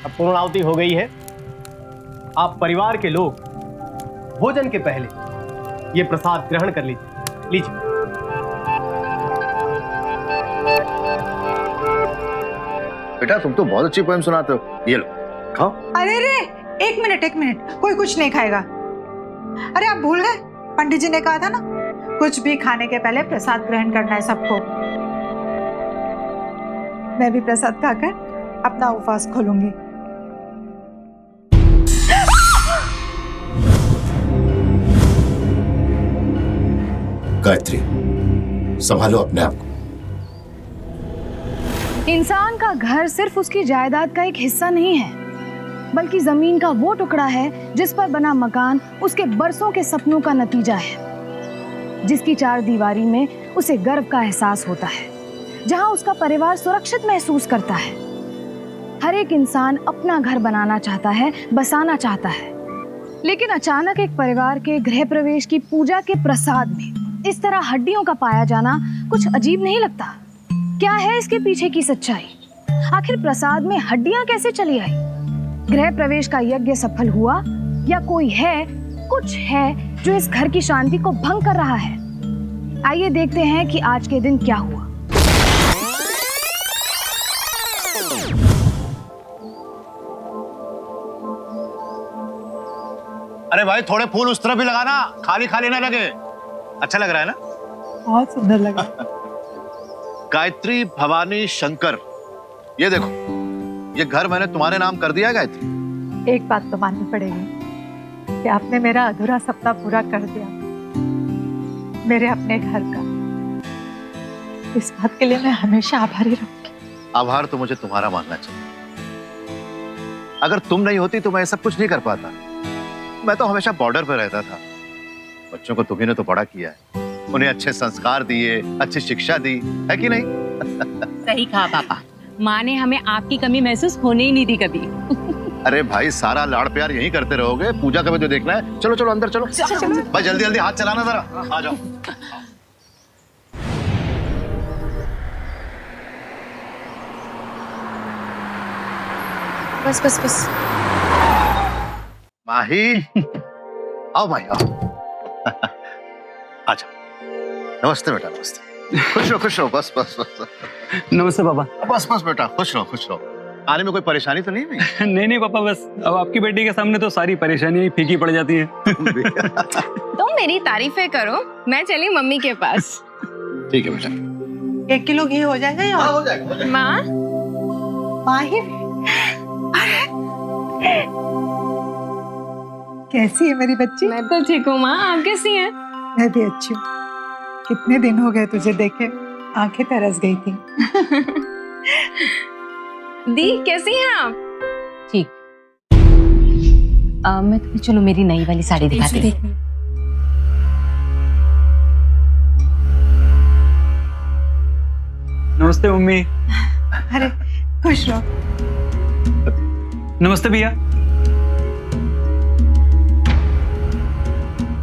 अब पूर्णाहुति हो गई है। आप परिवार के लोग भोजन के पहले ये प्रसाद ग्रहण कर लीजिए। लीजिए। बेटा तुम तो बहुत अच्छी पोएम सुनाते हो, ये लो खाओ। अरे रे, एक मिनट, कोई कुछ नहीं खाएगा। अरे आप भूल गए, पंडित जी ने कहा था ना, कुछ भी खाने के पहले प्रसाद ग्रहण करना है सबको। मैं भी प्रसाद खाकर अपना उपवास खोलूंगी। गायत्री, संभालो अपने आप को। इंसान का घर सिर्फ उसकी जायदाद का एक हिस्सा नहीं है, बल्कि जमीन का वो टुकड़ा है जिस पर बना मकान उसके बरसों के सपनों का नतीजा है, जिसकी चार दीवारी में उसे गर्व का एहसास होता है, जहां उसका परिवार सुरक्षित महसूस करता है। हर एक इंसान अपना घर बनाना चाहता है, बसाना चाहता है, लेकिन अचानक एक परिवार के गृह प्रवेश की पूजा के प्रसाद में इस तरह हड्डियों का पाया जाना कुछ अजीब नहीं लगता? क्या है इसके पीछे की सच्चाई? आखिर प्रसाद में हड्डियां कैसे चली आई? गृह प्रवेश का यज्ञ सफल हुआ या कोई है, कुछ है जो इस घर की शांति को भंग कर रहा है? आइए देखते हैं कि आज के दिन क्या हुआ। अरे भाई थोड़े फूल उस तरफ भी लगाना, खाली खाली ना लगे। अच्छा लग रहा है ना? बहुत सुंदर लगा। गायत्री भवानी शंकर, ये देखो, ये घर मैंने तुम्हारे नाम कर दिया गायत्री। एक बात तो माननी पड़ेगी कि आपने मेरा अधूरा सपना पूरा कर दिया, मेरे अपने घर का। इस बात के लिए मैं हमेशा आभारी रहूंगी। आभार तो मुझे तुम्हारा मानना चाहिए। अगर तुम नहीं होती तो मैं सब कुछ नहीं कर पाता। मैं तो हमेशा बॉर्डर पर रहता था। बच्चों को तुम्ही ने तो बड़ा किया है, उन्हें अच्छे संस्कार दिए, अच्छी शिक्षा दी, है कि नहीं? सही कहा पापा, माँ ने हमें आपकी कमी महसूस होने ही नहीं दी कभी। अरे भाई सारा लाड़ प्यार यही करते रहोगे, पूजा का भी तो देखना है। चलो चलो अंदर चलो। भाई जल्दी जल्दी हाथ चलाना जरा, आ जाओ। बस बस बस। माही, आओ माही आओ। अच्छा, नमस्ते बेटा, नमस्ते। खुश रहो, बस बस बस। नमस्ते पापा। बस बस बेटा, खुश रहो। आने में कोई परेशानी तो नहीं हुई? नहीं पापा, बस अब आपकी बेटी के सामने तो सारी परेशानियां फीकी पड़ जाती हैं। तुम मेरी तारीफें करो, मैं चली मम्मी के पास। ठीक है बेटा। 1 किलो घी हो जाएगा या? हाँ, हो जाएगा। माँ, माहिर, अरे कैसी है मेरी बच्ची? मैं तो ठीक हूँ माँ, आप कैसी हैं? मैं भी अच्छी हूँ। कितने दिन हो गए तुझे देखे, आंखें तरस गई थी। दी कैसी हैं आप? ठीक। मैं तुम्हें चलो मेरी नई वाली साड़ी दिखाती हूँ। नमस्ते मम्मी। अरे खुश रहो। नमस्ते भैया।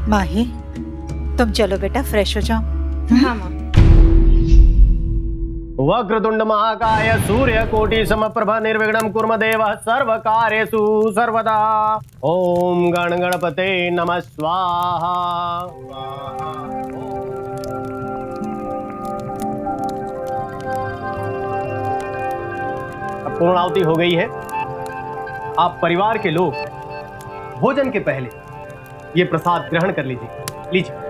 माही, तुम चलो बेटा, फ्रेश हो जाओ। हाँ माँ। वक्रतुंड महाकाय सूर्यकोटि समप्रभ निर्विघ्नं कुर्म देवः सर्वकार्येषु सर्वदा। ओम गण गणपते नमः स्वाहा। अब पूर्णाहुति हो गई है। आप परिवार के लोग भोजन के पहले ये प्रसाद ग्रहण कर लीजिए। लीजिए।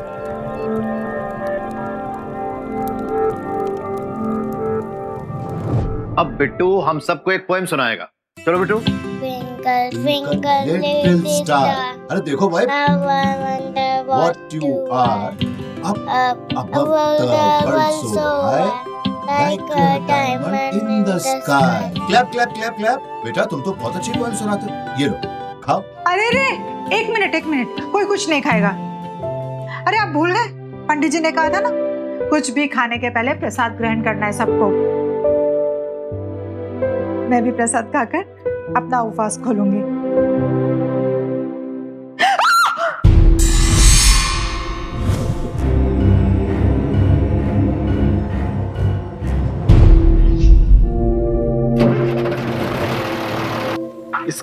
अब बिट्टू हम सबको एक पोएम सुनाएगा। चलो Bittu. Twinkle, twinkle, little star. अरे देखो भाई, How I wonder what you are up above the world so high, like a diamond in the sky. Clap clap clap clap. बेटा तुम तो बहुत अच्छी पोएम सुनाते हो, ये लो खाओ। अरे रे, एक मिनट, कोई कुछ नहीं खाएगा। अरे आप भूल गए, पंडित जी ने कहा था ना, कुछ भी खाने के पहले प्रसाद ग्रहण करना है सबको। मैं भी प्रसाद खाकर अपना उपवास खोलूंगी।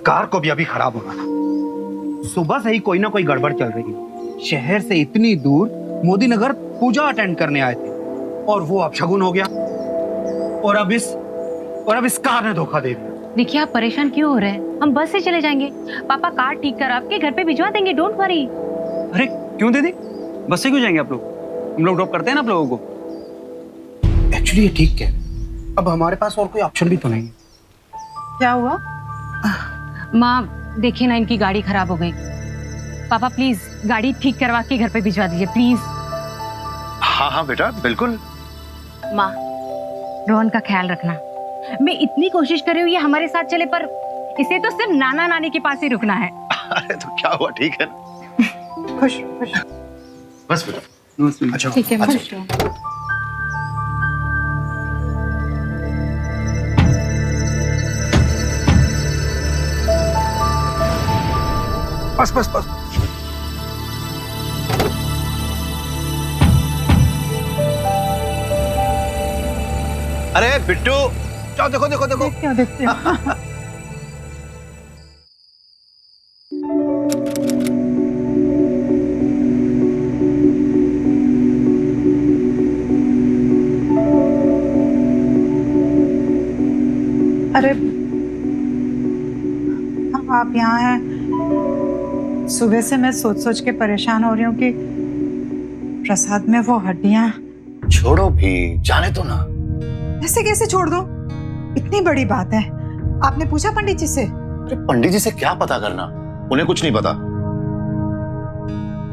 कार को भी अभी खराब होना था। सुबह से ही कोई ना कोई गड़बड़ चल रही है। शहर से इतनी दूर मोदी नगर पूजा अटेंड करने आए थे और वो अपशगुन हो गया। और अब इस कार ने धोखा दे दिया। देखिए आप परेशान क्यों हो रहे हैं, हम बस से चले जाएंगे। पापा कार ठीक कर आपके घर पे भिजवा देंगे, डोंट वरी। अरे क्यों दीदी, बस से क्यों जाएंगे आप लोग? हम लोग ड्रॉप करते हैं ना आप लोगों को। एक्चुअली ये ठीक है, अब हमारे पास और कोई ऑप्शन भी तो नहीं है। क्या हुआ? माँ देखिए ना, इनकी गाड़ी खराब हो गई। पापा प्लीज गाड़ी ठीक करवा के घर पे भिजवा दीजिए प्लीज। हाँ हाँ बेटा बिल्कुल। माँ रोहन का ख्याल रखना। मैं इतनी कोशिश कर रही हूँ ये हमारे साथ चले, पर इसे तो सिर्फ नाना नानी के पास ही रुकना है। अरे तो क्या हुआ, ठीक है ना। खुश खुश। बस बेटा। अच्छा ठीक है, खुश रहो। बस बस बस। अरे बिट्टू, जाओ देखो देखो देखो। क्या देखते हो? अरे आप यहाँ हैं। सुबह से मैं सोच सोच के परेशान हो रही हूँ कि प्रसाद में वो हड्डियाँ। छोड़ो भी, जाने दो ना। ऐसे कैसे छोड़ दो? इतनी बड़ी बात है। आपने पूछा पंडित जी से? अरे पंडित जी से क्या पता करना, उन्हें कुछ नहीं पता।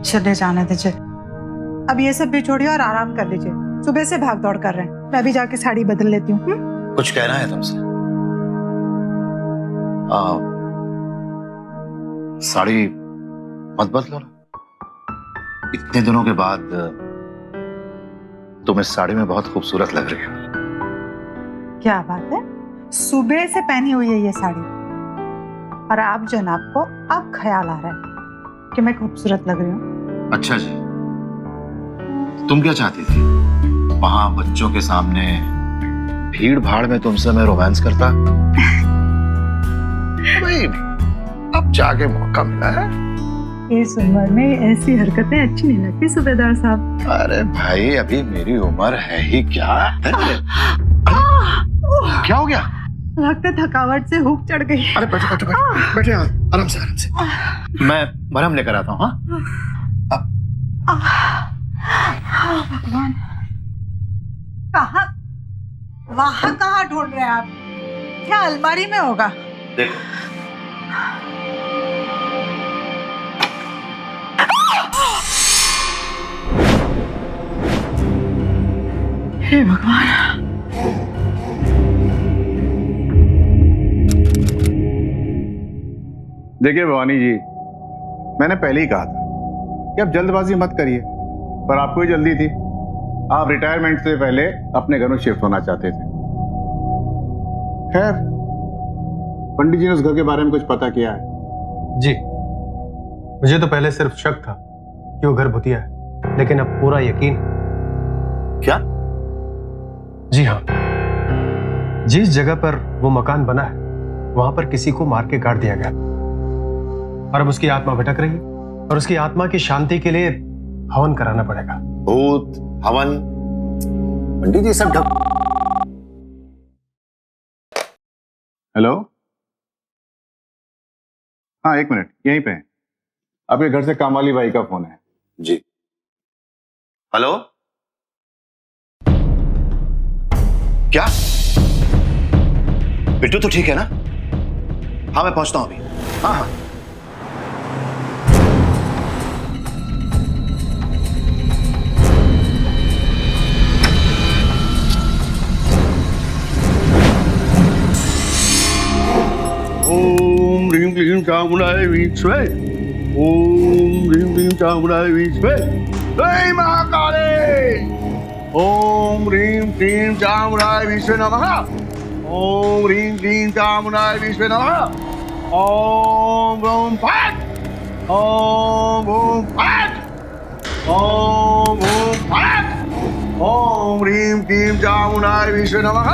चले जाने दीजिए, अब ये सब भी छोड़िए और आराम कर लीजिए। सुबह से भाग दौड़ कर रहे हैं, मैं भी जाके साड़ी बदल लेती हूँ। कुछ कहना है तुमसे? साड़ी मत बदलो ना। इतने दिनों के बाद तुम इस साड़ी में बहुत खूबसूरत लग रही हो। क्या बात है, सुबह से पहनी हुई है ये साड़ी और आप जनाब को अब ख्याल आ रहा है कि मैं खूबसूरत लग रही हूँ? अच्छा जी, तुम क्या चाहती थी? वहां बच्चों के सामने भीड़ भाड़ में तुमसे मैं रोमांस करता? भाई अब जाके मौका मिला है। इस उम्र में ऐसी हरकतें अच्छी नहीं लगती सूबेदार साहब। अरे भाई अभी मेरी उम्र है ही क्या। क्या हो गया? लगता थकावट से हुक चढ़ गई। अरे बैठो बैठो बैठो बैठो, आराम से आराम से। मैं मरहम लेकर आता हूँ। हाँ भगवान, कहाँ वहाँ कहाँ ढूंढ रहे हैं आप? क्या अलमारी में होगा? देखो हे भगवान। देखिए भवानी जी, मैंने पहले ही कहा था कि आप जल्दबाजी मत करिए, पर आपको ही जल्दी थी। आप रिटायरमेंट से पहले अपने घर में शिफ्ट होना चाहते थे। खैर, पंडित जी ने उस घर के बारे में कुछ पता किया है? जी, मुझे तो पहले सिर्फ शक था कि वो घर भुतिया है, लेकिन अब पूरा यकीन। क्या? जी हाँ, जिस जगह पर वो मकान बना है वहां पर किसी को मार के गाड़ दिया गया और अब उसकी आत्मा भटक रही है और उसकी आत्मा की शांति के लिए हवन कराना पड़ेगा। भूत हवन? पंडित जी सब ढक। हेलो, हाँ एक मिनट, यहीं पे है। आपके घर से कामवाली बाई का फोन है। जी हेलो, क्या बिट्टू तो ठीक है ना? हाँ मैं पहुंचता हूं अभी। हाँ हाँ ओम ह्रीं क्लीं चामुंडाय विद्महे, ओम ह्रीं क्लीं चामुंडाय विद्महे, जय महाकाली। ओम ह्रीं क्लीं चामुंडाय विद्महे नमः, ओम ह्रीं क्लीं चामुंडाय विद्महे नमः, ओम ओम फट, ओम ओम फट, ओम ओम फट, ओम ह्रीं क्लीं चामुंडाय विद्महे नमः।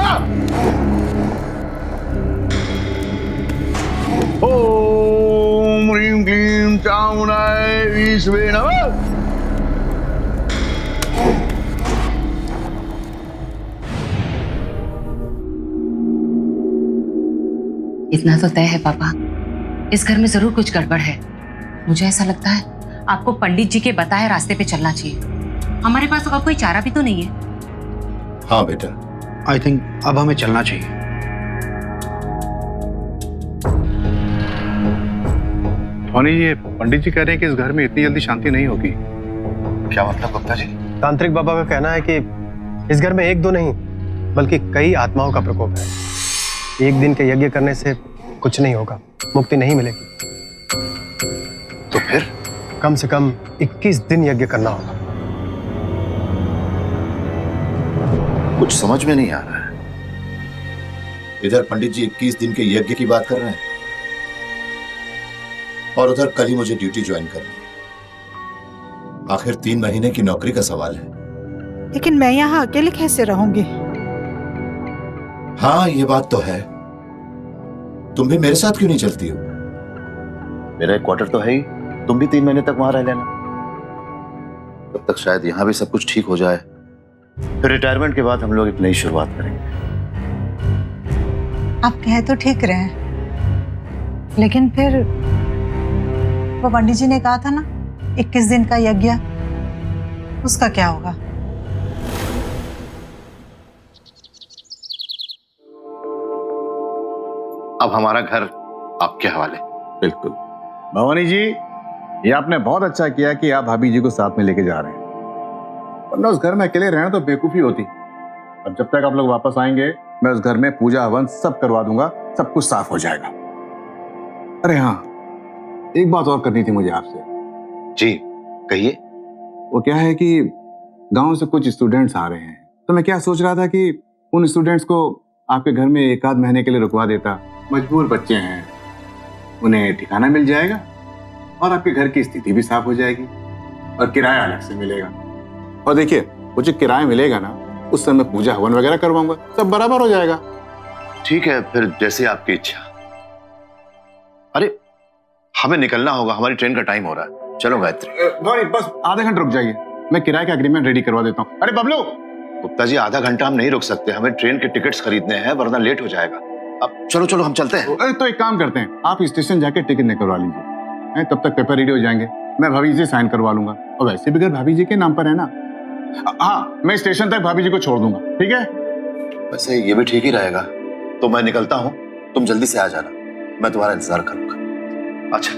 ओम ह्रीं क्लीं चामुंडाय विष्णवे नमः। इतना तो तय है पापा, इस घर में जरूर कुछ गड़बड़ है। मुझे ऐसा लगता है आपको पंडित जी के बताए रास्ते पे चलना चाहिए। हमारे पास और कोई चारा भी तो नहीं है। हाँ बेटा, आई थिंक अब हमें चलना चाहिए। धोनी जी, पंडित जी कह रहे हैं कि इस घर में इतनी जल्दी शांति नहीं होगी। क्या मतलब गुप्ता जी? तांत्रिक बाबा का कहना है कि इस घर में एक दो नहीं बल्कि कई आत्माओं का प्रकोप है। एक दिन के यज्ञ करने से कुछ नहीं होगा, मुक्ति नहीं मिलेगी। तो फिर कम से कम 21 दिन यज्ञ करना होगा। कुछ समझ में नहीं आ रहा है। इधर पंडित जी 21 दिन के यज्ञ की बात कर रहे हैं और उधर कल ही मुझे ड्यूटी ज्वाइन करनी है। आखिर 3 महीने की नौकरी का सवाल है। लेकिन मैं यहाँ अकेले कैसे रहूंगी? हाँ, ये बात तो है। तुम भी मेरे साथ क्यों नहीं चलती हो? मेरा एक क्वार्टर तो है ही, तुम भी 3 महीने तक वहां रह लेना। तब तक शायद यहाँ भी सब कुछ ठीक हो जाए, फिर रिटायरमेंट के बाद हम लोग एक नई शुरुआत करेंगे। आप कहे तो ठीक रहे, लेकिन फिर वो पंडित जी ने कहा था ना 21 दिन का यज्ञ, उसका क्या होगा? अब हमारा घर आपके हवाले। बिल्कुल भवानी जी, ये आपने बहुत अच्छा किया कि आप भाभी जी को साथ में लेके जा रहे हैं, वरना उस घर में अकेले रहना तो बेवकूफी होती। अब जब तक आप लोग वापस आएंगे, मैं उस घर में पूजा हवन सब करवा दूंगा, सब कुछ साफ हो जाएगा। अरे हाँ, एक बात और करनी थी मुझे आपसे। जी कहिए। वो क्या है कि गांव से कुछ स्टूडेंट्स आ रहे हैं, तो मैं क्या सोच रहा था कि उन स्टूडेंट्स को आपके घर में 1 आध महीने के लिए रुकवा देता। मजबूर बच्चे हैं, उन्हें ठिकाना मिल जाएगा और आपके घर की स्थिति भी साफ हो जाएगी और किराया अलग से मिलेगा। और देखिए, वो जो किराया मिलेगा ना, उस समय पूजा हवन वगैरह करवाऊंगा, सब बराबर हो जाएगा। ठीक है, फिर जैसे आपकी इच्छा। अरे हमें निकलना होगा, हमारी ट्रेन का टाइम हो रहा है। चलो गायत्री। बस आधे घंटे रुक जाइए, मैं किराए का एग्रीमेंट रेडी करवा देता हूँ। अरे बबलू। गुप्ता जी, आधा घंटा हम नहीं रुक सकते, हमें ट्रेन के टिकट्स खरीदने हैं, वरना लेट हो जाएगा। अब चलो चलो हम चलते हैं। अरे तो एक काम करते हैं, आप स्टेशन जाके टिकट निकलवा लीजिए, तब तक पेपर रेडी हो जाएंगे, मैं भाभी जी से साइन करवा लूंगा। और वैसे भी घर भाभी जी के नाम पर है ना। हाँ, मैं स्टेशन तक भाभी जी को छोड़ दूंगा, ठीक है? वैसे ये भी ठीक ही रहेगा। तो मैं निकलता हूँ, तुम जल्दी से आ जाना, मैं तुम्हारा इंतजार करूंगा। अच्छा,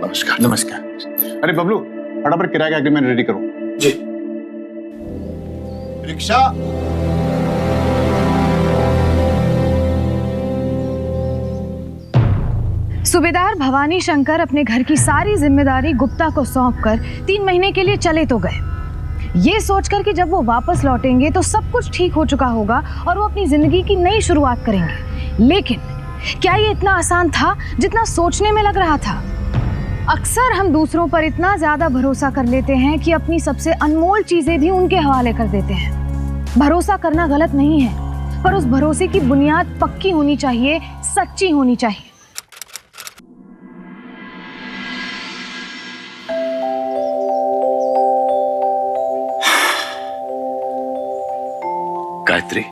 नमस्कार। नमस्कार। अरे बबलू, फटाफट किराए का एग्रीमेंट रेडी करो। जी। रिक्शा। सूबेदार भवानी शंकर अपने घर की सारी जिम्मेदारी गुप्ता को सौंपकर 3 महीने के लिए चले तो गए, ये सोचकर कि जब वो वापस लौटेंगे तो सब कुछ ठीक हो चुका होगा और वो अपनी जिंदगी की नई शुरुआत करेंगे। लेकिन क्या ये इतना आसान था जितना सोचने में लग रहा था? अक्सर हम दूसरों पर इतना ज्यादा भरोसा कर लेते हैं कि अपनी सबसे अनमोल चीजें भी उनके हवाले कर देते हैं। भरोसा करना गलत नहीं है, पर उस भरोसे की बुनियाद पक्की होनी चाहिए, सच्ची होनी चाहिए। गायत्री,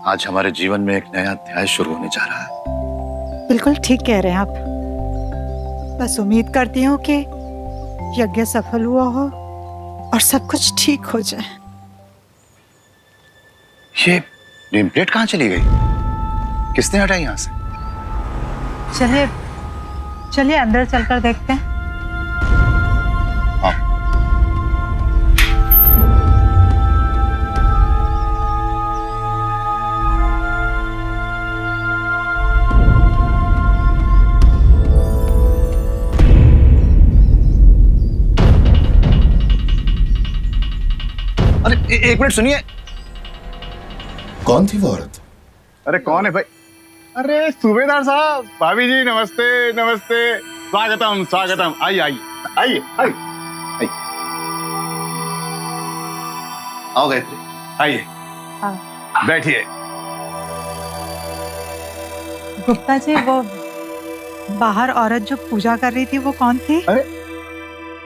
आज हमारे जीवन में एक नया अध्याय शुरू होने जा रहा है। बिल्कुल ठीक कह रहे हैं आप। बस उम्मीद करती हूँ कि यज्ञ सफल हुआ हो और सब कुछ ठीक हो जाए। ये नेम प्लेट कहाँ चली गई? किसने हटाई यहाँ से? चलिए चलिए अंदर चलकर देखते हैं। अरे एक मिनट सुनिए। कौन थी वो औरत? अरे कौन है भाई? अरे सूबेदार साहब, भाभी जी नमस्ते नमस्ते, स्वागतम स्वागतम, आइए आइए आइए आइए। आओ गायत्री, आइए बैठिए। गुप्ता जी, वो बाहर औरत जो पूजा कर रही थी वो कौन थी? अरे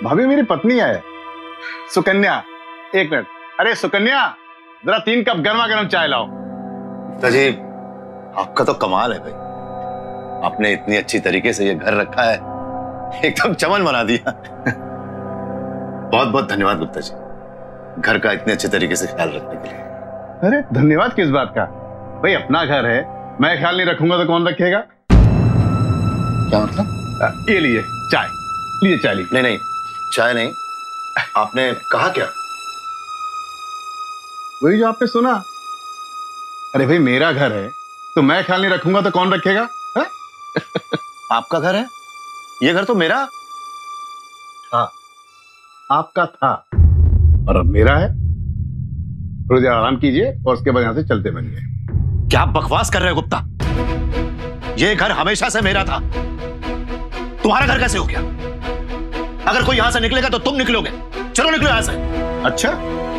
भाभी, मेरी पत्नी है सुकन्या। एक मिनट। अरे सुकन्या, जरा 3 कप गर्मा गर्म चाय लाओ। गुप्ता जी, आपका तो कमाल है भाई। आपने इतनी अच्छी तरीके से ये घर रखा है, एकदम चमन बना दिया। बहुत बहुत धन्यवाद गुप्ता जी, घर का इतने अच्छे तरीके से ख्याल रखने के लिए। अरे धन्यवाद किस बात का भाई, अपना घर है, मैं ख्याल नहीं रखूंगा तो कौन रखेगा? क्या मतलब? ये लीजिए चाय, लीजिए चाय लीजिए। नहीं नहीं, चाय नहीं। आपने कहा क्या? वही जो आपने सुना। अरे भाई, मेरा घर है तो मैं ख्याल नहीं रखूंगा तो कौन रखेगा? हा? आपका घर है, ये घर तो मेरा। हाँ, आपका था और अब मेरा है। थोड़ी देर आराम कीजिए और उसके बाद यहां से चलते बनिए। क्या बकवास कर रहे हो गुप्ता? ये घर हमेशा से मेरा था, तुम्हारा घर कैसे हो गया? अगर कोई यहां से निकलेगा तो तुम निकलोगे। चलो निकलो यहां से। अच्छा,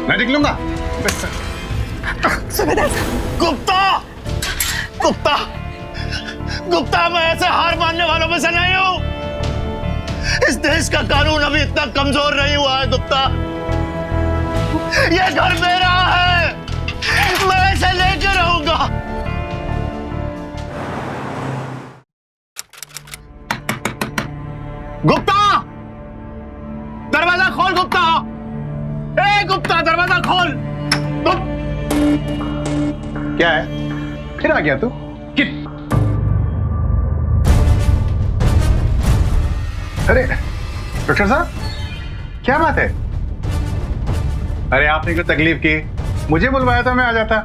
मैं निकलूंगा? गुप्ता, गुप्ता, गुप्ता, मैं ऐसे हार मानने वालों में से नहीं हूं। इस देश का कानून अभी इतना कमजोर नहीं हुआ है गुप्ता। ये घर मेरा है, मैं इसे लेके रहूंगा। गुप्ता, दरवाजा खोल गुप्ता। ए गुप्ता, दरवाजा खोल। क्या है, फिर आ गया तू? अरे डॉक्टर साहब, क्या बात है? अरे आपने कोई तकलीफ की, मुझे बुलवाया था, मैं आ जाता।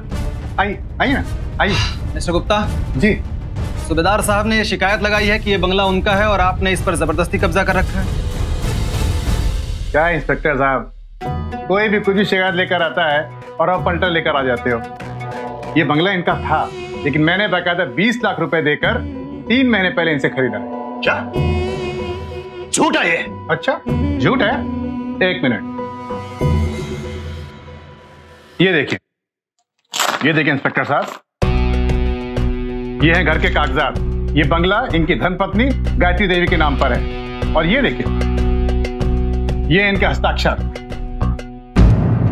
आइए आइए ना, आइए। मिस्टर गुप्ता जी। सूबेदार साहब ने ये शिकायत लगाई है कि ये बंगला उनका है और आपने इस पर जबरदस्ती कब्जा कर रखा है। क्या है इंस्पेक्टर साहब, कोई भी कुछ भी शिकायत लेकर आता है और आप पलटा लेकर आ जाते हो। ये बंगला इनका था, लेकिन मैंने बकायदा 20 लाख रुपए देकर 3 महीने पहले इनसे खरीदा है। क्या झूठ है ये? अच्छा, झूठ है? एक मिनट, ये देखिए, ये देखिए इंस्पेक्टर साहब, ये है घर के कागजात। ये बंगला इनकी धर्मपत्नी गायत्री देवी के नाम पर है। और ये देखिए, ये इनके हस्ताक्षर।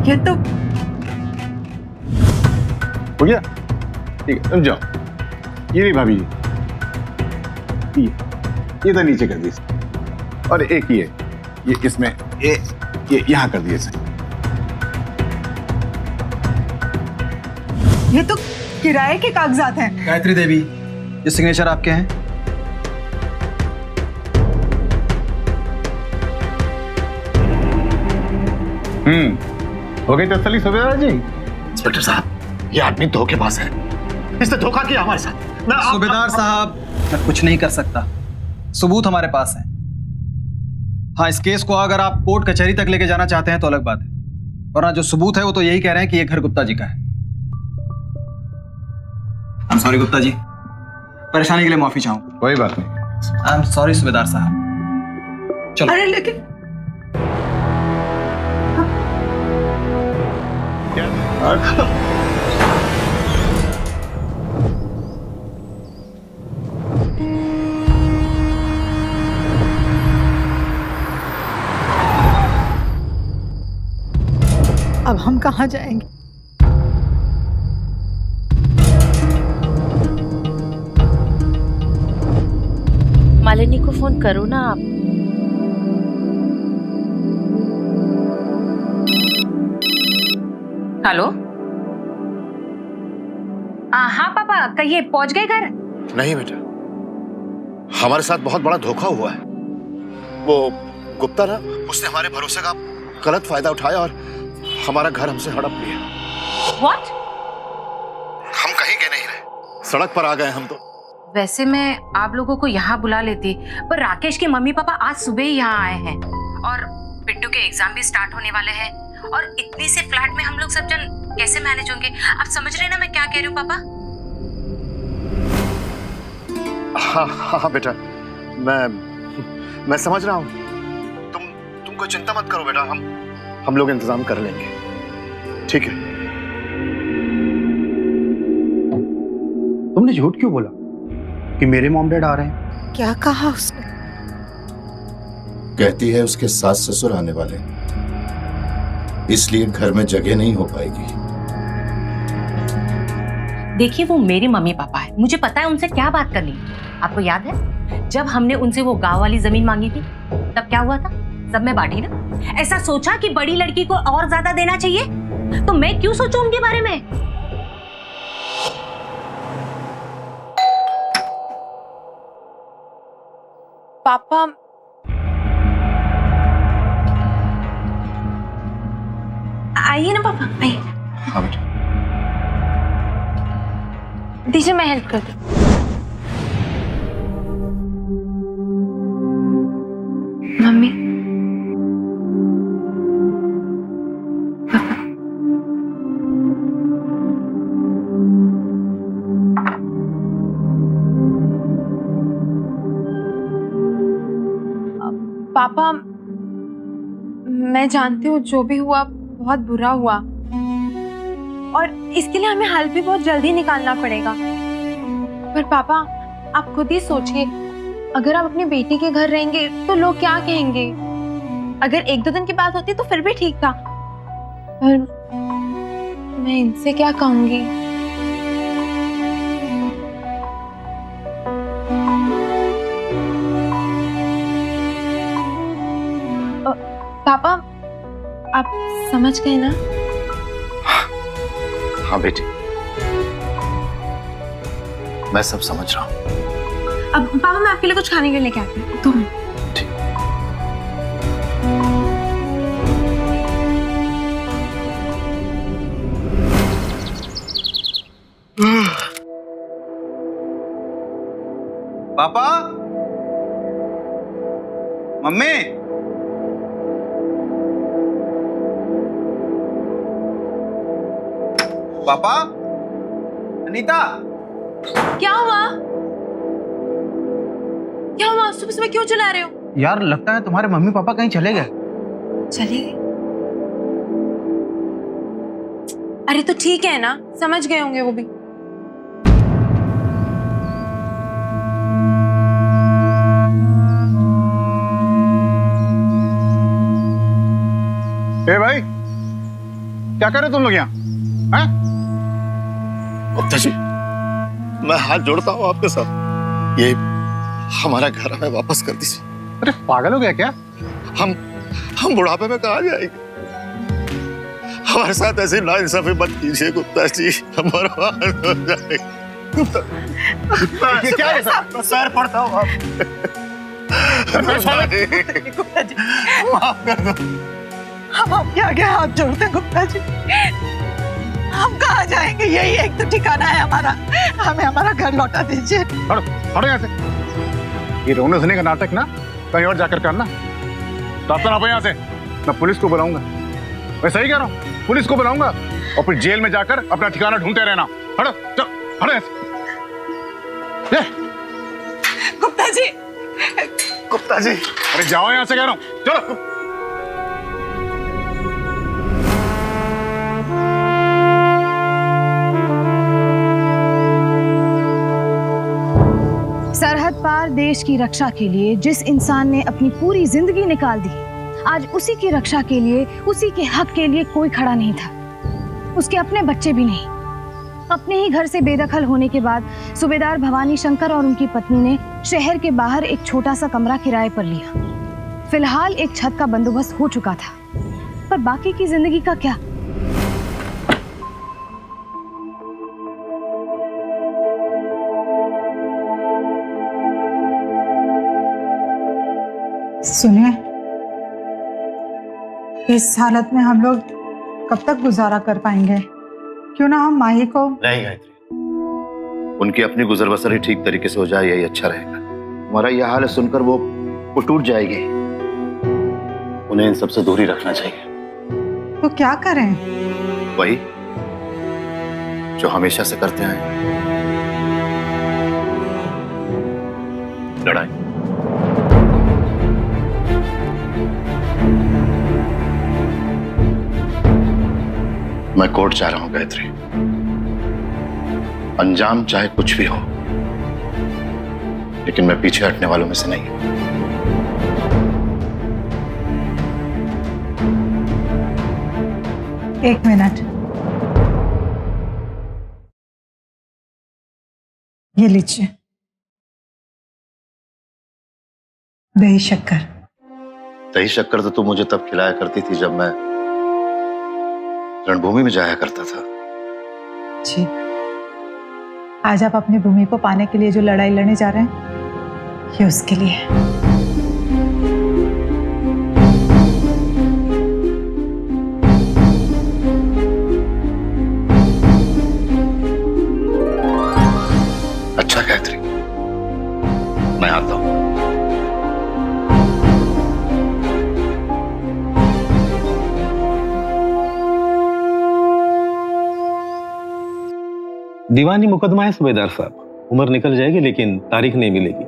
ये तो हो गया? ठीक है, तुम जाओ। ये भी भाभी जी, ये तो नीचे कर दीजिए। और एक ये इसमें ये यहां कर दिए सर। ये तो किराए के कागजात हैं। गायत्री देवी, ये सिग्नेचर आपके हैं? हो गई तसल्ली सूबेदार जी? इंस्पेक्टर साहब, ये आदमी धोखेबाज है, इसने धोखा किया हमारे साथ। सूबेदार साहब, मैं कुछ नहीं कर सकता, सबूत हमारे पास है। हाँ, इस केस को अगर आप कोर्ट कचहरी तक लेके जाना चाहते हैं तो अलग बात है, वरना जो सबूत है वो तो यही कह रहे हैं कि ये घर गुप्ता जी का है। I'm sorry गुप्ता जी, परेशानी के लिए माफी चाहूंगा। कोई बात नहीं। I'm sorry सूबेदार साहब। चलो। अरे लेकिन अब हम कहाँ जाएंगे? मालिनी को फोन करो ना आप। हेलो। हाँ पापा, कहिए, पहुंच गए घर? नहीं बेटा, हमारे साथ बहुत बड़ा धोखा हुआ है। वो गुप्ता ना, उसने हमारे भरोसे का गलत फायदा उठाया और हमारा घर हमसे हड़प लिया। What? हम कहीं के नहीं रहे, सड़क पर आ गए हम तो। वैसे मैं आप लोगों को यहाँ बुला लेती, पर राकेश के मम्मी पापा आज सुबह ही यहाँ आए हैं और पिट्टू के एग्जाम भी स्टार्ट होने वाले हैं और इतनी से फ्लैट में हम लोग सब जन कैसे मैनेज होंगे? आप समझ रहे हैं ना मैं क्या कह रही हूँ पापा? हाँ हाँ बेटा, मैं समझ रहा हूँ। तुम कोई चिंता मत करो बेटा, हम लोग इंतजाम कर लेंगे, ठीक है? तुमने झूठ क्यों बोला? कि मेरे मॉम डैड आ रहे हैं। क्या कहा उसने? कहती है उसके सास ससुर आने वाले हैं, इसलिए घर में जगह नहीं हो पाएगी। देखिए वो मेरे मम्मी पापा है, मुझे पता है उनसे क्या बात करनी है। आपको याद है जब हमने उनसे वो गांव वाली जमीन मांगी थी तब क्या हुआ था? सब में बांटी ना। ऐसा सोचा कि बड़ी लड़की को और ज्यादा देना चाहिए, तो मैं क्यों सोचूं उनके बारे में? पापा आइए ना पापा, आइए। हाँ बेटा। दीजिए मैं हेल्प कर दूं। मम्मी पापा, मैं जानती हूँ जो भी हुआ बहुत बुरा हुआ और इसके लिए हमें हल भी बहुत जल्दी निकालना पड़ेगा। पर पापा आप खुद ही सोचिए, अगर आप अपनी बेटी के घर रहेंगे तो लोग क्या कहेंगे? अगर 1-2 दिन की बात होती तो फिर भी ठीक था, पर मैं इनसे क्या कहूंगी? पापा आप समझ गए ना? हाँ बेटी, मैं सब समझ रहा हूँ। अब पापा मैं आपके लिए कुछ खाने के लिए लेके आती हूँ। तो पापा, मम्मी, पापा, अनीता। क्या हुआ? क्या हुआ? सुबह सुबह क्यों चिल्ला रहे हो? यार लगता है तुम्हारे मम्मी पापा कहीं चले गए। चले गए? अरे तो ठीक है ना, समझ गए होंगे वो भी। ए भाई, क्या कर रहे तुम लोग यहाँ? हैं? गुप्ता जी, मैं हाथ जोड़ता हूँ आपके साथ, ये हमारा घर हमें वापस कर दीजिए। अरे पागल हो गया क्या? हम बुढ़ापे में कहाँ जाएंगे? हमारे साथ ऐसी नाइंसाफी मत कीजिए गुप्ता जी, हम बर्बाद हो जाएंगे। गुप्ता ये क्या है सर? पैर पड़ता हूँ आप। गुप्ता जी माफ कर दो। हम आपके आगे हाथ जोड़ते हैं गुप्ता जी। हम कहाँ जाएंगे? यही एक तो ठिकाना है हमारा, हमें हमारा घर लौटा दीजिए। हटो हटो यहाँ से। ये रोने धोने का नाटक ना कहीं और जाकर करना। रास्ता ना यहाँ से, मैं पुलिस को बुलाऊंगा। मैं सही कह रहा हूँ, पुलिस को बुलाऊंगा और फिर जेल में जाकर अपना ठिकाना ढूंढते रहना। हटो चलो, हटो यहाँ से। गुप्ता जी, गुप्ता जी, अरे जाओ यहाँ से कह रहा हूँ, चलो। सरहद पार देश की रक्षा के लिए जिस इंसान ने अपनी पूरी जिंदगी निकाल दी, आज उसी की रक्षा के लिए, उसी के हक के लिए कोई खड़ा नहीं था। उसके अपने बच्चे भी नहीं। अपने ही घर से बेदखल होने के बाद सूबेदार भवानी शंकर और उनकी पत्नी ने शहर के बाहर एक छोटा सा कमरा किराए पर लिया। फिलहाल एक छत का बंदोबस्त हो चुका था, पर बाकी की जिंदगी का क्या? सुनिए, इस हालत में हम लोग कब तक गुजारा कर पाएंगे? क्यों ना हम माही को... नहीं गायत्री, उनकी अपनी गुजर बसर ही ठीक तरीके से हो जाए, यही अच्छा रहेगा। हमारा यह हाल सुनकर वो टूट जाएगी। उन्हें इन सबसे दूरी रखना चाहिए। तो क्या करें? वही जो हमेशा से करते हैं, लड़ाई। मैं कोर्ट जा रहा हूं गायत्री। अंजाम चाहे कुछ भी हो, लेकिन मैं पीछे हटने वालों में से नहीं हूं। एक मिनट, ये लीजिए दही शक्कर। दही शक्कर तो तुम मुझे तब खिलाया करती थी जब मैं रणभूमि में जाया करता था। जी, आज आप अपनी भूमि को पाने के लिए जो लड़ाई लड़ने जा रहे हैं, ये उसके लिए है। अच्छा गायत्री, मैं आता हूं। दीवानी मुकदमा है सूबेदार साहब, उम्र निकल जाएगी लेकिन तारीख नहीं मिलेगी।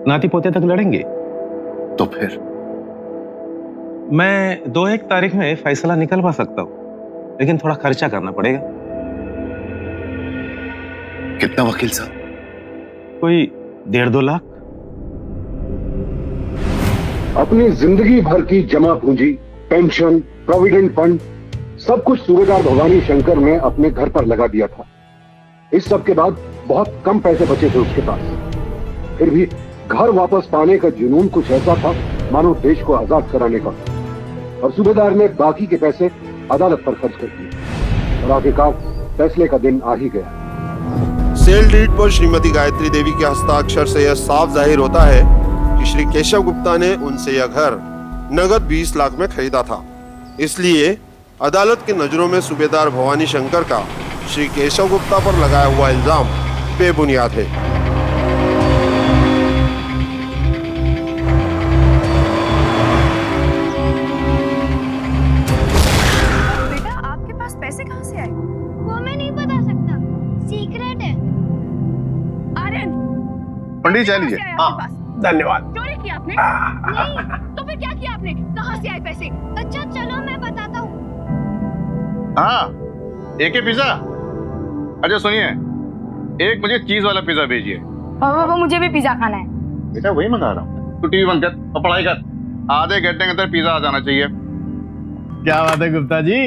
नाती पोते तक लड़ेंगे। तो फिर मैं 2-1 तारीख में फैसला निकलवा सकता हूं, लेकिन थोड़ा खर्चा करना पड़ेगा। कितना वकील साहब? कोई 1.5-2 लाख। अपनी जिंदगी भर की जमा पूंजी, पेंशन, प्रोविडेंट फंड, सब कुछ सूबेदार भवानी शंकर ने अपने घर पर लगा दिया था। इस सब के बाद बहुत कम पैसे बचे थे उसके पास। फिर भी घर वापस पाने का जुनून कुछ ऐसा था मानो देश को आजाद कराने का। और सूबेदार ने बाकी के पैसे अदालत पर खर्च कर दिए और आखिरकार फैसले का दिन आ ही गया। सेल डीड पर श्रीमती गायत्री देवी के हस्ताक्षर से यह साफ जाहिर होता है कि श्री केशव गुप्ता ने उनसे यह घर नगद 20 लाख में खरीदा था। इसलिए अदालत की नजरों में सूबेदार भवानी शंकर का श्री केशव गुप्ता पर लगाया हुआ इल्जाम बेबुनियाद है। बेटा, आपके पास पैसे कहाँ से आए? वो मैं नहीं बता सकता, सीक्रेट है। आर्यन, पंडित चाय लीजिए। हाँ, धन्यवाद। चोरी की आपने? नहीं। तो फिर क्या किया आपने? कहाँ से आए पैसे? अच्छा चलो मैं बताता हूँ। हाँ, एक ही पिज्जा। अच्छा सुनिए, एक मुझे चीज वाला पिज्जा भेजिए। पापा मुझे भी पिज्जा खाना है। बेटा वही मंगा रहा हूँ। तू टीवी बंद कर और पढ़ाई कर। आधे घंटे के अंदर पिज्जा आ जाना चाहिए। क्या बात है गुप्ता जी,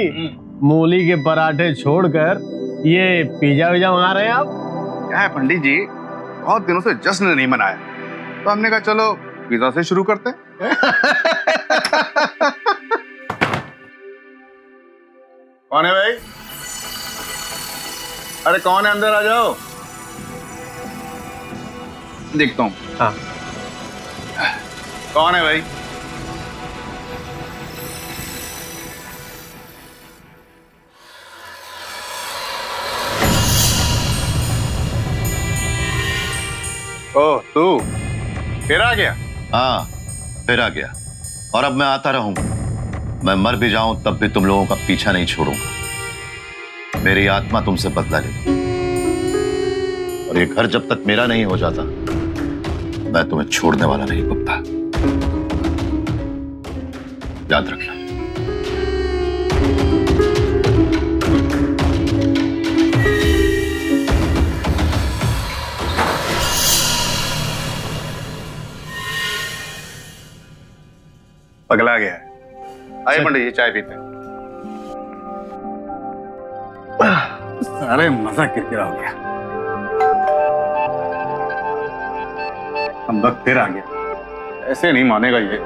मूली के पराठे छोड़कर ये पिज्जा विजा मंगा रहे हैं आप? क्या है पंडित जी, बहुत दिनों से जश्न नहीं मनाया, तो हमने कहा चलो पिज्जा से शुरू करते हैं। कौन है भाई? अरे कौन है, अंदर आ जाओ। देखता हूँ। हाँ, कौन है भाई? ओह तू फिर आ गया? हाँ, फिर आ गया। और अब मैं आता रहूंगा। मैं मर भी जाऊं तब भी तुम लोगों का पीछा नहीं छोड़ूंगा। मेरी आत्मा तुमसे बदला लेगी और ये घर जब तक मेरा नहीं हो जाता मैं तुम्हें छोड़ने वाला नहीं गुप्ता, याद रखना। पगला गया है। आइए पंडित जी चाय पीते हैं। अरे मजा किरकिरा हो गया। हम वक्त फिर आ गया, ऐसे नहीं मानेगा ये।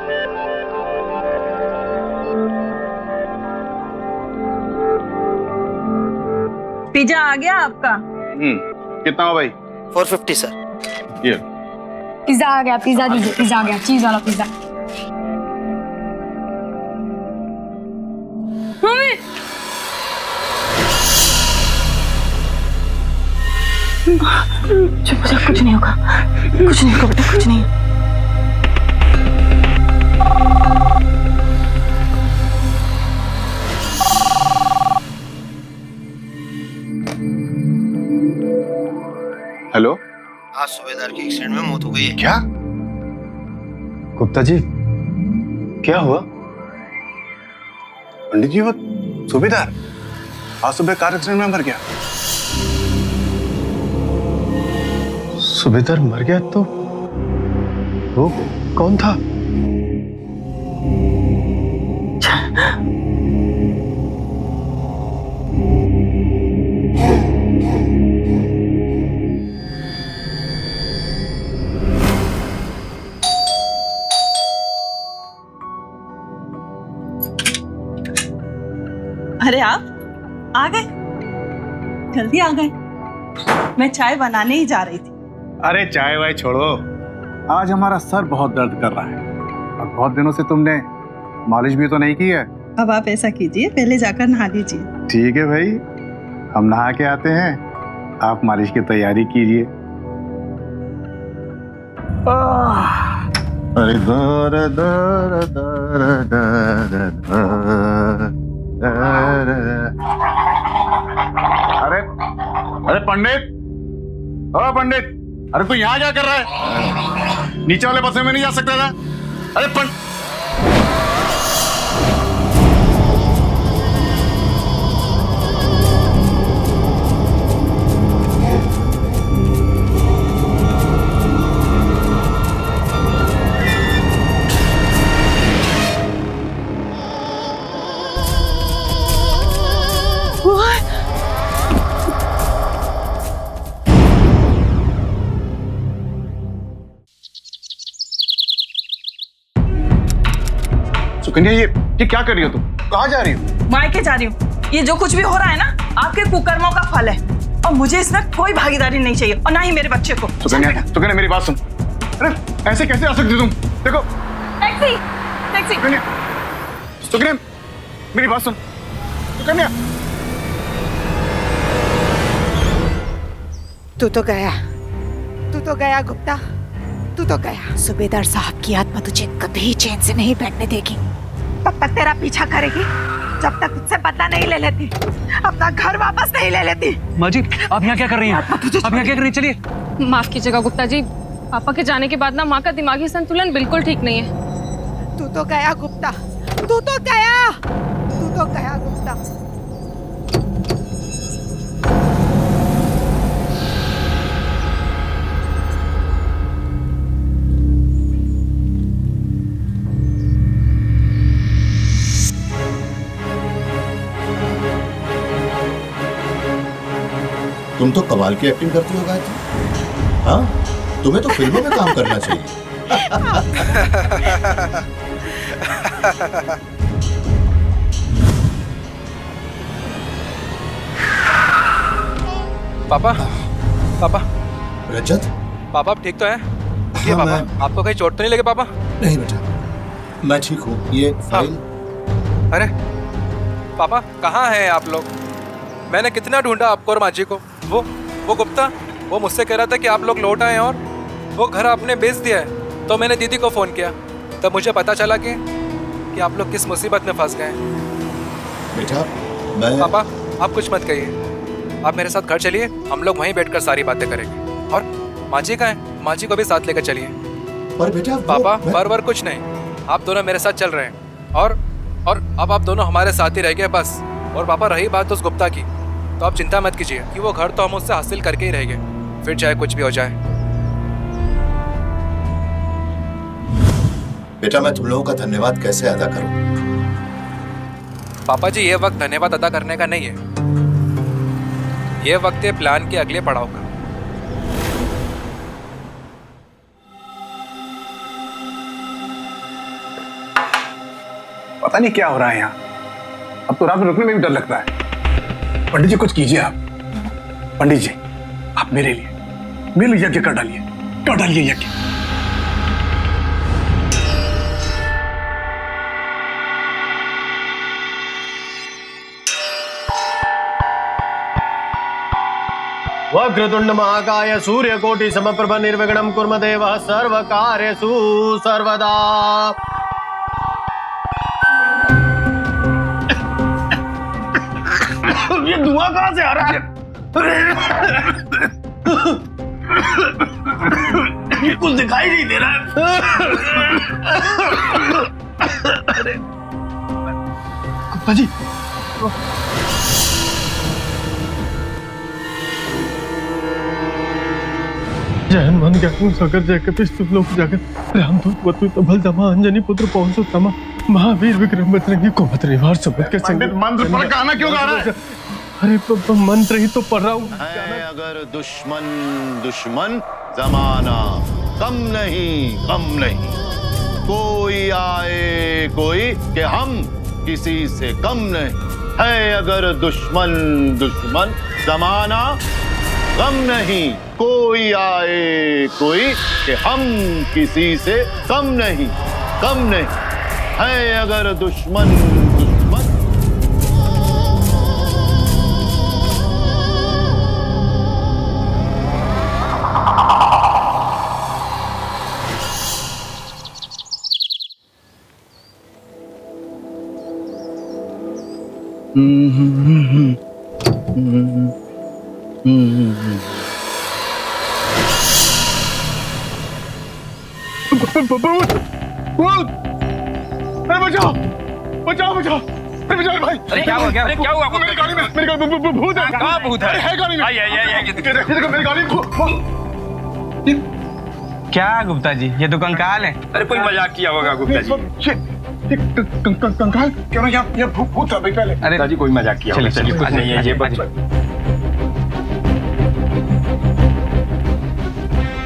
पिज्जा आ गया आपका? कितना हो भाई? 450 सर। ये पिज्जा आ गया, पिज्जा दीजिए। पिज्जा आ गया, चीज वाला पिज्जा। मम्मी, चुप चुप, कुछ नहीं होगा, कुछ नहीं होगा बेटा, कुछ नहीं। हेलो। आज सूबेदार की एक्सीडेंट में मौत हो गई है। क्या? गुप्ता जी क्या हुआ? पंडित जी वो सूबेदार आज सुबह कार एक्सीडेंट में मर गया। सूबेदार मर गया तो वो कौन था? अरे आप आ गए, जल्दी आ गए। मैं चाय बनाने ही जा रही थी। अरे चाय वाय छोड़ो, आज हमारा सर बहुत दर्द कर रहा है और बहुत दिनों से तुमने मालिश भी तो नहीं की है। अब आप ऐसा कीजिए, पहले जाकर नहा लीजिए। ठीक है भाई, हम नहा के आते हैं, आप मालिश की तैयारी कीजिए। अरे दर दर दर दर अरे अरे पंडित, ओ पंडित, अरे तू यहाँ क्या कर रहा है? नीचे वाले बसे में नहीं जा सकता था? अरे सुकन्या, ये क्या कर रही हो तुम? कहाँ जा रही हो? मायके जा रही हूँ। ये जो कुछ भी हो रहा है ना, आपके कुकर्मों का फल है और मुझे इसमें कोई भागीदारी नहीं चाहिए और ना ही मेरे बच्चे को। सुकन्या मेरी बात सुन। अरे ऐसे कैसे आ सकती तुम? देखो टैक्सी, टैक्सी। सुकन्या मेरी बात सुन। सुकन्या, तू तो गया गुप्ता, तू तो गया। सूबेदार साहब की आत्मा तुझे कभी चैन से नहीं बैठने देगी। तब तक तेरा पीछा करेगी जब तक तुझसे बदला नहीं ले लेती, अपना घर वापस नहीं ले लेती। माँ जी, आप यहाँ क्या कर रही हैं? आप यहाँ क्या कर रही हैं? चलिए। माफ कीजिएगा गुप्ता जी, पापा के जाने के बाद ना माँ का दिमागी संतुलन बिल्कुल ठीक नहीं है। तू तो गया गुप्ता, तू तो गया गुप्ता। तुम तो कमाल की एक्टिंग करती हो गायत्री। हाँ, तुम्हें तो फिल्मों में काम करना चाहिए। पापा, पापा। रजत, पापा आप ठीक तो हैं? हाँ, पापा, आपको कहीं चोट तो नहीं लगे पापा? नहीं बेटा, मैं ठीक हूँ। ये फाइल। अरे पापा, कहाँ हैं आप लोग? मैंने कितना ढूंढा आपको और माँ जी को। वो गुप्ता, वो मुझसे कह रहा था कि आप लोग लौट आए और वो घर आपने बेच दिया है। तो मैंने दीदी को फ़ोन किया, तब मुझे पता चला कि आप लोग किस मुसीबत में फंस गए हैं। बेटा मैं... पापा आप कुछ मत कहिए, आप मेरे साथ घर चलिए, हम लोग वहीं बैठकर सारी बातें करेंगे। और माँ जी कहाँ हैं? माँ जी को भी साथ लेकर चलिए। पर बेटा पापा पर कुछ नहीं, आप दोनों मेरे साथ चल रहे हैं और अब आप दोनों हमारे साथ ही रह गए बस। और पापा रही बात उस गुप्ता की, तो आप चिंता मत कीजिए कि वो घर तो हम उससे हासिल करके ही रहेंगे, फिर चाहे कुछ भी हो जाए। बेटा मैं तुम लोगों का धन्यवाद कैसे अदा करूं? पापा जी, ये वक्त धन्यवाद अदा करने का नहीं है, ये वक्त है प्लान के अगले पड़ाव का। पता नहीं क्या हो रहा है यहाँ, अब तो रात में रुकने में भी डर लगता है। पंडित जी कुछ कीजिए आप। पंडित जी आप मेरे लिए यज्ञ कर डालिए यज्ञ। वक्रतुंड महाकाय सूर्यकोटि समप्रभ निर्विघ्नं कुर्म देवः सर्वकार्येषु सर्वदा। ये धुआं कहां से आ रहा है? ये कुछ दिखाई नहीं दे रहा है। अरे गुप्ता जी, जय हनुमान ज्ञान सागर जय कपीश तुम लोग जागर रामदूत वतु बल दमा अंजनी पुत्र पवन सुत तमा महावीर विक्रम बजरंगी कुमत रिवार सुमत के संग मंत्र पर गाना क्यों गा रहा है? अरे मंत्र ही तो पढ़ रहा हूँ। है अगर दुश्मन दुश्मन जमाना कम नहीं कोई आए कोई कि हम किसी से कम नहीं है अगर दुश्मन दुश्मन जमाना गम नहीं कोई आए कोई कि हम किसी से कम नहीं है अगर दुश्मन दुश्मन। अरे बचाओ बचाओ बचाओ अरे बचाओ भाई। अरे क्या हुआ क्या हुआ? मेरी गाड़ी में भूत है। कहाँ भूत है? है गाड़ी में। देखो मेरी गाड़ी में। क्या गुप्ता जी, ये तो कंकाल है। अरे कोई मजाक किया होगा गुप्ता जी। कंकाल क्यों ना यहाँ भूत था भाई पहले। अरे जी कोई मजाक किया होगा। चलिए ये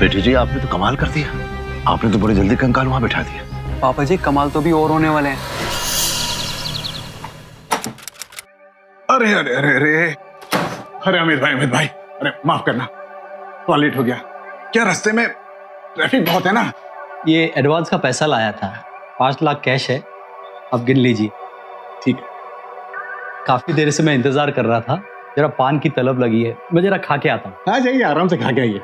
बेटी जी आपने तो कमाल कर दिया, आपने तो बड़ी जल्दी कंकाल वहां बैठा दिया। पापा जी कमाल तो भी और होने वाले हैं। अरे अरे अरे अरे अरे अमित भाई अरे माफ करना, थोड़ा लेट हो गया। क्या रास्ते में ट्रैफिक बहुत है ना। ये एडवांस का पैसा लाया था, 5 लाख कैश है, अब गिन लीजिए। ठीक है। काफी देर से मैं इंतजार कर रहा था, जरा पान की तलब लगी है, मैं जरा खा के आता हूँ। आ जाइए, आराम से खा के आइए।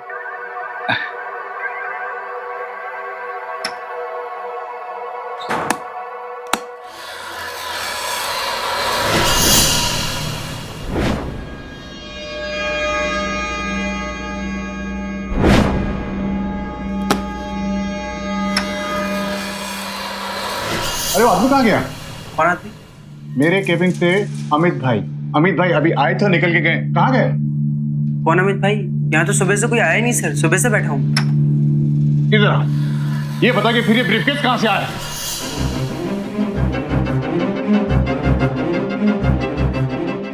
अरे आदमी कहाँ गया? कौन आदमी? मेरे केबिन से अमित भाई अभी आए थे, निकल के गए, कहाँ गए? कौन अमित भाई? यहाँ तो सुबह से कोई आया नहीं सर, सुबह से बैठा हूँ। इधर आ, ये बता कि फिर ये ब्रीफकेस कहाँ से आया?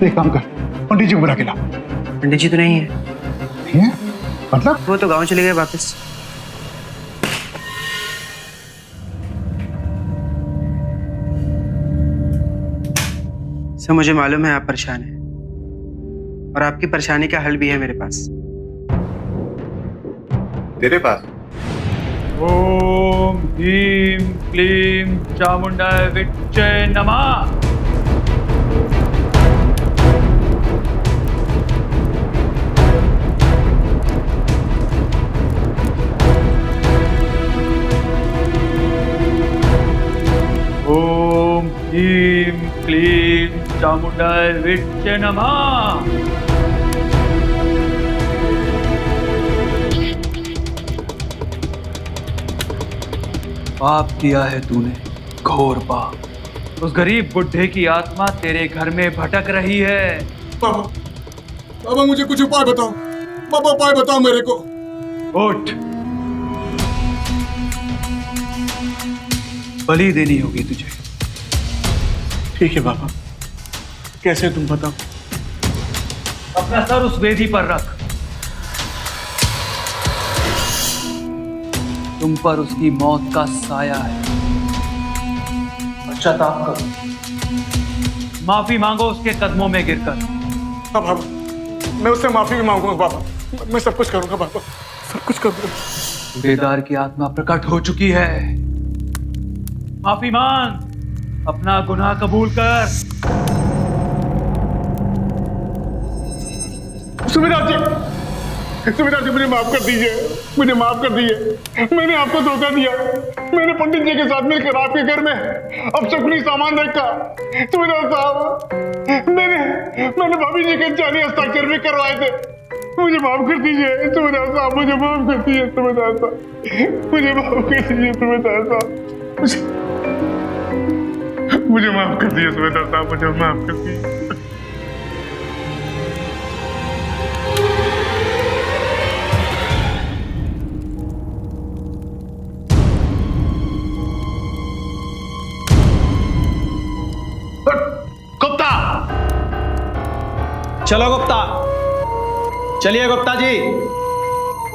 एक काम कर, पंडित जी को बुला के ला। पंडित जी तो नहीं है। नहीं है? मतलब? वो तो गाँव चले गए वापस। सर मुझे मालूम है आप परेशान हैं, और आपकी परेशानी का हल भी है मेरे पास। तेरे पास? ओम ह्रीं क्लीं चामुंडाय विच्चे नमः। ओम ह्रीं क्लीं चामुंडाय विच्चे नमः। पाप किया है तूने, घोर पाप। उस गरीब बुढ़े की आत्मा तेरे घर में भटक रही है। बाबा मुझे कुछ उपाय बताओ, बाबा उपाय बताओ मेरे को। उठ, बलि देनी होगी तुझे। ठीक है बाबा, कैसे तुम बताओ? अपना सर उस वेदी पर रख, तुम पर उसकी मौत का साया है। पश्चाताप करो, माफी मांगो उसके कदमों में गिरकर। हाँ बाबा, मैं उससे माफी भी मांगूंगा बाबा, मैं सब कुछ करूंगा बाबा, सब कुछ करूंगा। सूबेदार की आत्मा प्रकट हो चुकी है, माफी मांग, अपना गुनाह कबूल कर। सुबेदार जी मुझे माफ कर दीजिए, मुझे माफ कर दीजिए। मैंने आपको धोखा दिया, मैंने पंडित जी के साथ मिलकर आपके घर में अपशकुनी सामान रखा। सुबेदार साहब, मैंने भाभी जी के जाली हस्ताक्षर भी करवाए थे, मुझे माफ कर दीजिए सुबेदार साहब, मुझे माफ कर दीजिए सुबेदार साहब, मुझे माफ कर दीजिए सुबेदार साहब, मुझे माफ कर दीजिए सुबेदार साहब, मुझे माफ कर दीजिए। चलो गुप्ता, चलिए गुप्ता जी,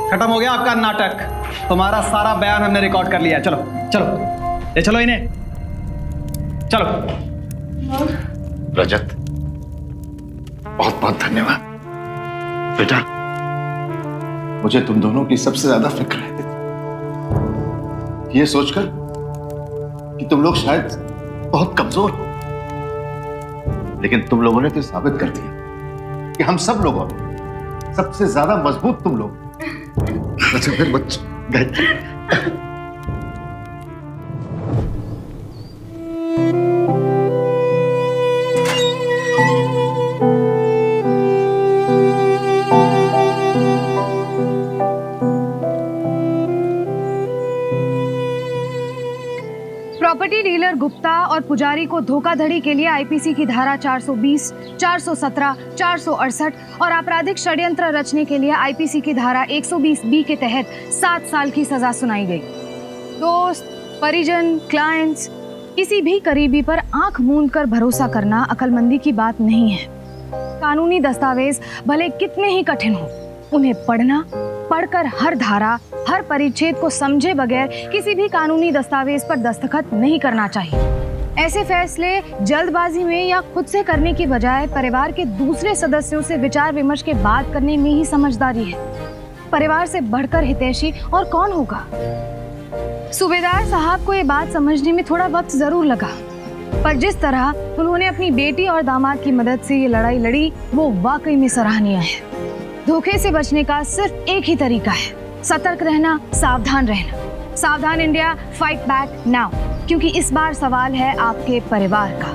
खत्म हो गया आपका नाटक। तुम्हारा सारा बयान हमने रिकॉर्ड कर लिया। चलो चलो, ले चलो इन्हें, चलो। रजत, बहुत बहुत धन्यवाद बेटा। मुझे तुम दोनों की सबसे ज्यादा फिक्र है, ये सोचकर कि तुम लोग शायद बहुत कमजोर हो, लेकिन तुम लोगों ने तो साबित कर दिया कि हम सब लोगों में सबसे ज्यादा मजबूत तुम लोग। अच्छा फिर बच्चे प्रॉपर्टी डीलर गुप्ता और पुजारी को धोखाधड़ी के लिए आईपीसी की धारा 420, 417, 468 और आपराधिक षड्यंत्र रचने के लिए आईपीसी की धारा 120B के तहत 7 साल की सजा सुनाई गई। दोस्त, परिजन, क्लाइंट्स, किसी भी करीबी पर आंख मूंद कर भरोसा करना अक्लमंदी की बात नहीं है। कानूनी दस्तावेज भले कितने ही कठिन हो, उन्हें पढ़कर हर धारा, हर परिच्छेद को समझे बगैर किसी भी कानूनी दस्तावेज पर दस्तखत नहीं करना चाहिए। ऐसे फैसले जल्दबाजी में या खुद से करने की बजाय परिवार के दूसरे सदस्यों से विचार विमर्श के बाद करने में ही समझदारी है। परिवार से बढ़कर हितैषी और कौन होगा? सूबेदार साहब को ये बात समझने में थोड़ा वक्त जरूर लगा, पर जिस तरह उन्होंने अपनी बेटी और दामाद की मदद से ये लड़ाई लड़ी, वो वाकई में सराहनीय है। धोखे से बचने का सिर्फ एक ही तरीका है, सतर्क रहना, सावधान रहना। सावधान इंडिया, फाइट बैक नाउ, क्योंकि इस बार सवाल है आपके परिवार का।